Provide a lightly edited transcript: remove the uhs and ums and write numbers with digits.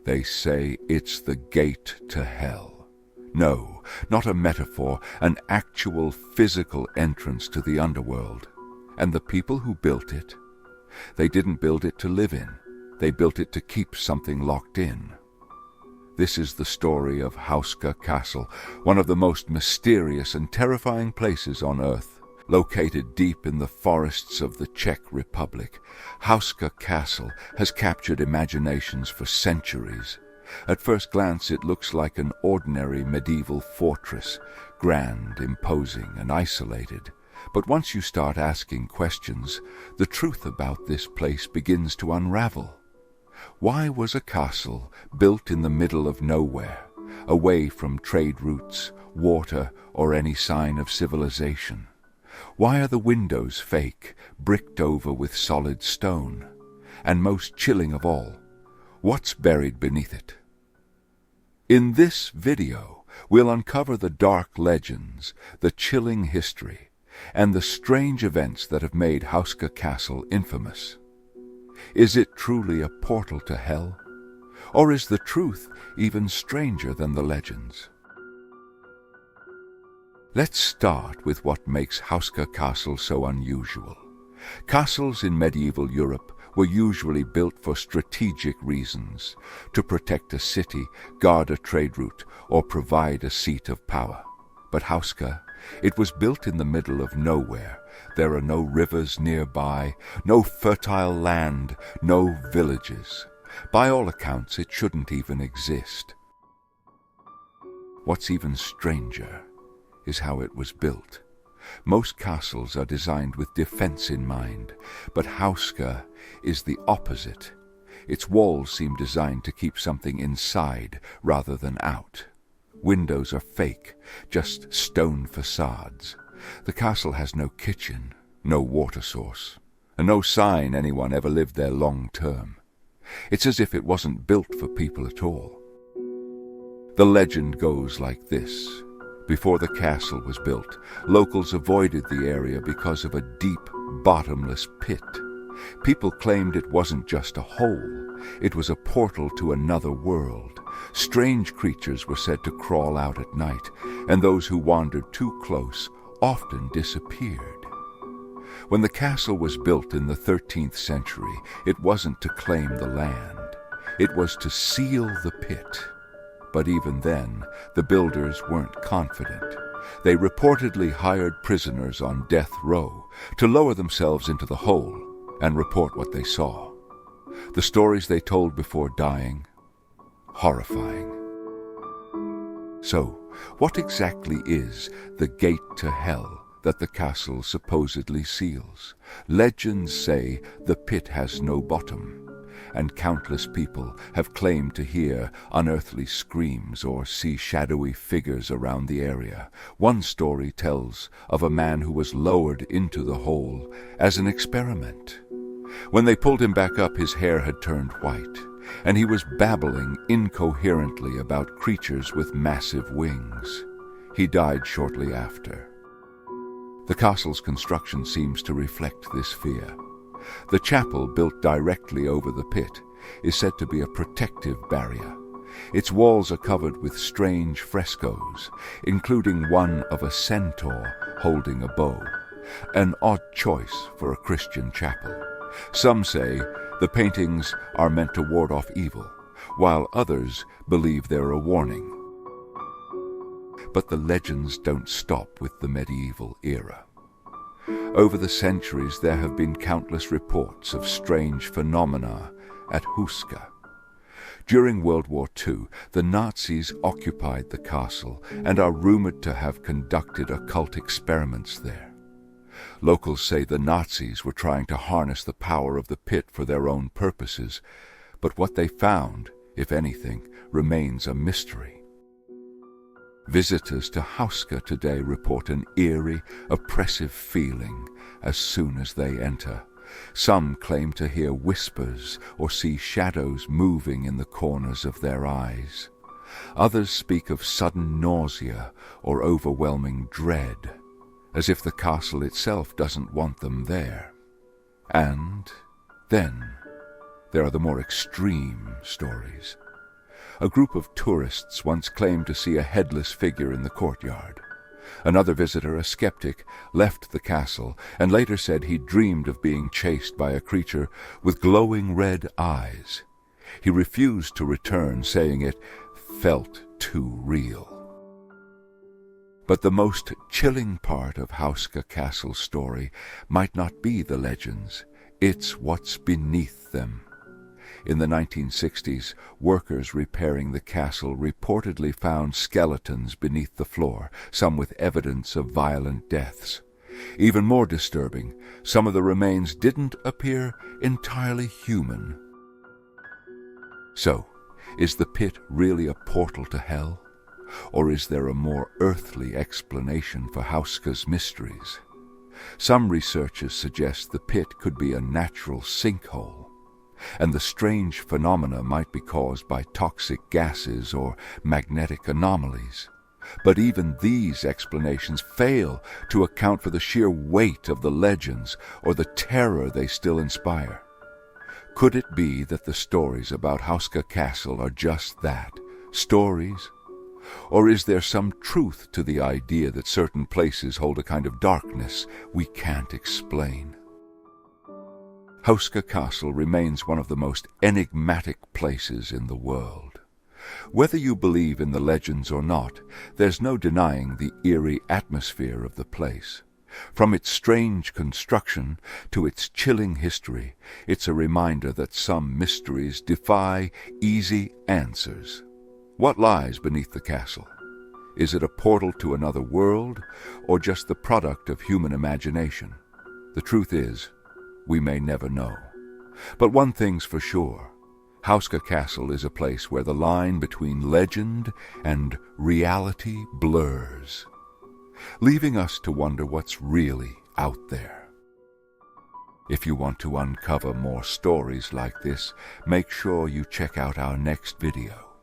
They say it's the gate to hell. No, not a metaphor, an actual physical entrance to the underworld. And the people who built it, they didn't build it to live in. They built it to keep something locked in. This is the story of Houska Castle, one of the most mysterious and terrifying places on Earth. Located deep in the forests of the Czech Republic, Houska Castle has captured imaginations for centuries. At first glance, it looks like an ordinary medieval fortress, grand, imposing, and isolated. But once you start asking questions, the truth about this place begins to unravel. Why was a castle built in the middle of nowhere, away from trade routes, water, or any sign of civilization? Why are the windows fake, bricked over with solid stone? And most chilling of all, what's buried beneath it? In this video, we'll uncover the dark legends, the chilling history, and the strange events that have made Houska Castle infamous. Is it truly a portal to hell? Or is the truth even stranger than the legends? Let's start with what makes Houska Castle so unusual. Castles in medieval Europe were usually built for strategic reasons, to protect a city, guard a trade route, or provide a seat of power. But Houska, it was built in the middle of nowhere. There are no rivers nearby, no fertile land, no villages. By all accounts, it shouldn't even exist. What's even stranger is how it was built. Most castles are designed with defense in mind, but Houska is the opposite. Its walls seem designed to keep something inside rather than out. Windows are fake, just stone facades. The castle has no kitchen, no water source, and no sign anyone ever lived there long term. It's as if it wasn't built for people at all. The legend goes like this. Before the castle was built, locals avoided the area because of a deep, bottomless pit. People claimed it wasn't just a hole, it was a portal to another world. Strange creatures were said to crawl out at night, and those who wandered too close often disappeared. When the castle was built in the 13th century, it wasn't to claim the land. It was to seal the pit. But even then, the builders weren't confident. They reportedly hired prisoners on death row to lower themselves into the hole and report what they saw. The stories they told before dying, horrifying. So, what exactly is the gate to hell that the castle supposedly seals? Legends say the pit has no bottom, and countless people have claimed to hear unearthly screams or see shadowy figures around the area. One story tells of a man who was lowered into the hole as an experiment. When they pulled him back up, his hair had turned white, and he was babbling incoherently about creatures with massive wings. He died shortly after. The castle's construction seems to reflect this fear. The chapel, built directly over the pit, is said to be a protective barrier. Its walls are covered with strange frescoes, including one of a centaur holding a bow, an odd choice for a Christian chapel. Some say the paintings are meant to ward off evil, while others believe they're a warning. But the legends don't stop with the medieval era. Over the centuries, there have been countless reports of strange phenomena at Houska. During World War II, the Nazis occupied the castle and are rumored to have conducted occult experiments there. Locals say the Nazis were trying to harness the power of the pit for their own purposes, but what they found, if anything, remains a mystery. Visitors to Houska today report an eerie, oppressive feeling as soon as they enter. Some claim to hear whispers or see shadows moving in the corners of their eyes. Others speak of sudden nausea or overwhelming dread, as if the castle itself doesn't want them there. And then there are the more extreme stories. A group of tourists once claimed to see a headless figure in the courtyard. Another visitor, a skeptic, left the castle and later said he dreamed of being chased by a creature with glowing red eyes. He refused to return, saying it felt too real. But the most chilling part of Houska Castle's story might not be the legends. It's what's beneath them. In the 1960s, workers repairing the castle reportedly found skeletons beneath the floor, some with evidence of violent deaths. Even more disturbing, some of the remains didn't appear entirely human. So, is the pit really a portal to hell? Or is there a more earthly explanation for Houska's mysteries? Some researchers suggest the pit could be a natural sinkhole, and the strange phenomena might be caused by toxic gases or magnetic anomalies. But even these explanations fail to account for the sheer weight of the legends or the terror they still inspire. Could it be that the stories about Houska Castle are just that, stories? Or is there some truth to the idea that certain places hold a kind of darkness we can't explain? Houska Castle remains one of the most enigmatic places in the world. Whether you believe in the legends or not, there's no denying the eerie atmosphere of the place. From its strange construction to its chilling history, it's a reminder that some mysteries defy easy answers. What lies beneath the castle? Is it a portal to another world, or just the product of human imagination? The truth is, we may never know. But one thing's for sure. Houska Castle is a place where the line between legend and reality blurs, leaving us to wonder what's really out there. If you want to uncover more stories like this, make sure you check out our next video.